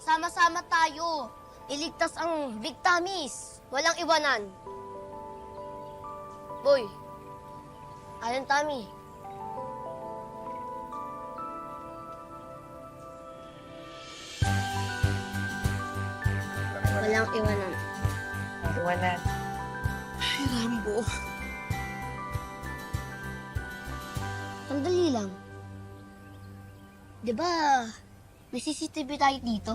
Sama-sama tayo. Iligtas ang Victamis. Walang iwanan. Boy, Alan Tami. Walang iwanan. Iwanan. Ay, Rambo. Sandali lang. Di ba may CCTV tayo dito?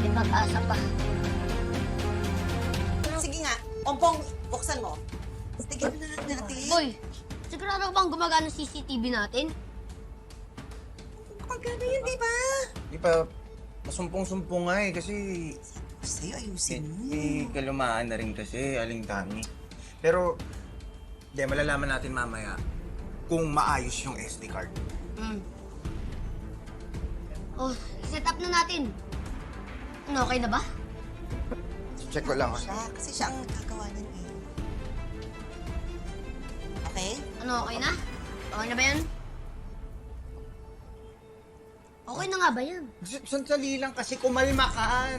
May pag-asa pa. Sige nga, Ompong, buksan mo. Tignan na natin. Boy, sigurado ka bang gumagana ang CCTV natin? Pagkano yun, di ba? Di pa, masumpong-sumpong nga eh, kasi Sa'yo, ayusin mo. kalumaan na rin kasi, Aling Tami. Pero, di, malalaman natin mamaya kung maayos yung SD card. Oh, set up na natin. Ano, okay na ba? Check ko lang. Kasi siya ang nagkagawa nun eh. Okay? Ano, okay na? Okay na ba yan? Okay na nga ba yan? Sandali lang kasi kumalma ka.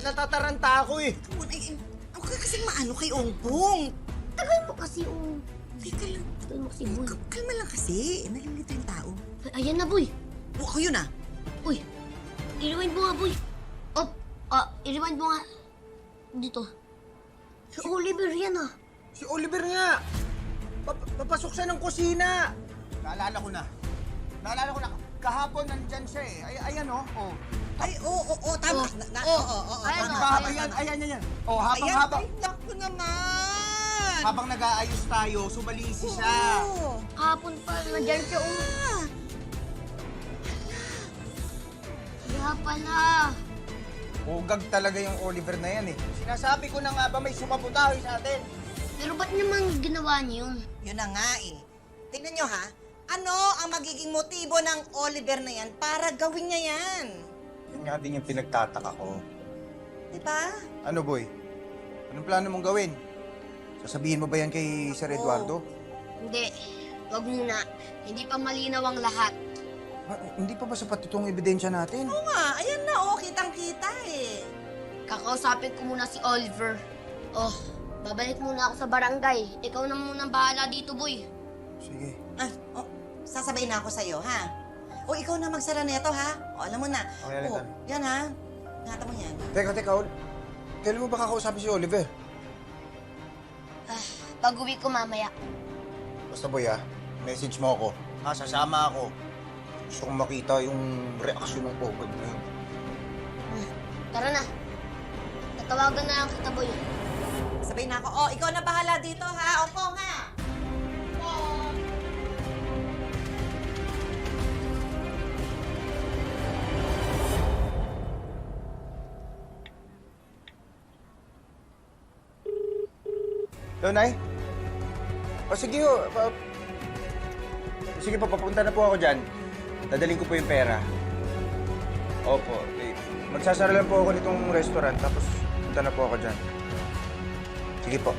Natataranta ako eh. Come on, ako ka kasing maano kay Ompong. Tagal mo kasi, oh. Teka lang. Tagal mo kasi, boy. Kalma lang kasi. Nalilito yung tao. Ayan na, boy. Ako yun ah. Uy, i-rewind mo nga, boy. I-rewind mo nga. Dito. Si Oliver yan, ah. Si Oliver nga. Papasok siya ng kusina. Naalala ko na. Kahapon nandyan siya eh. Ayan oh. Ay, oo, tama. Ayan, Ayan. Oh, habang naku naman. habang nag-aayos tayo, sumalisi siya. Oo. Kahapon pa, nandyan siya, oh. Ah, Kaya pala. Ugag talaga yung Oliver na yan eh. Sinasabi ko na nga ba may sumabotahe sa atin? Pero ba't naman ginawa niyo yun? Yun na nga eh. Tingnan nyo ha. Ano ang magiging motibo ng Oliver na yan para gawin niya yan? Yun nga din yung pinagtataka ko. Di ba? Ano boy? Anong plano mong gawin? Sasabihin mo ba yan kay Sir Eduardo? Hindi. Wag muna. Hindi pa malinaw ang lahat. Hindi pa ba sapat itong ebidensya natin? Oo nga, ayan na oh, kitang-kita eh. Kakausapin ko muna si Oliver. Oh, babalik muna ako sa barangay. Ikaw na muna ang bahala dito, boy. Sige. Sasabayin na ako sa'yo, ha? O ikaw na magsara neto, ha? O alam mo na. Okay, Alita. Yan ha. Ingatan mo yan. Teka. Kailan mo ba kakausapin si Oliver? Pag-uwi ko mamaya. Basta boy message mo ako. Sasama ako. Gusto kong makita yung reaksyon ng Ogad na yun. Tara na. Tatawagan na lang kita, boy. Sabayin na ako. O, ikaw na bahala dito, ha? Opo, ha? Nay? O sige ho. Sige po, papunta na po ako dyan. Dadaling ko po yung pera. Opo. Magsasara lang po ako nitong restaurant, tapos punta na po ako dyan. Sige po.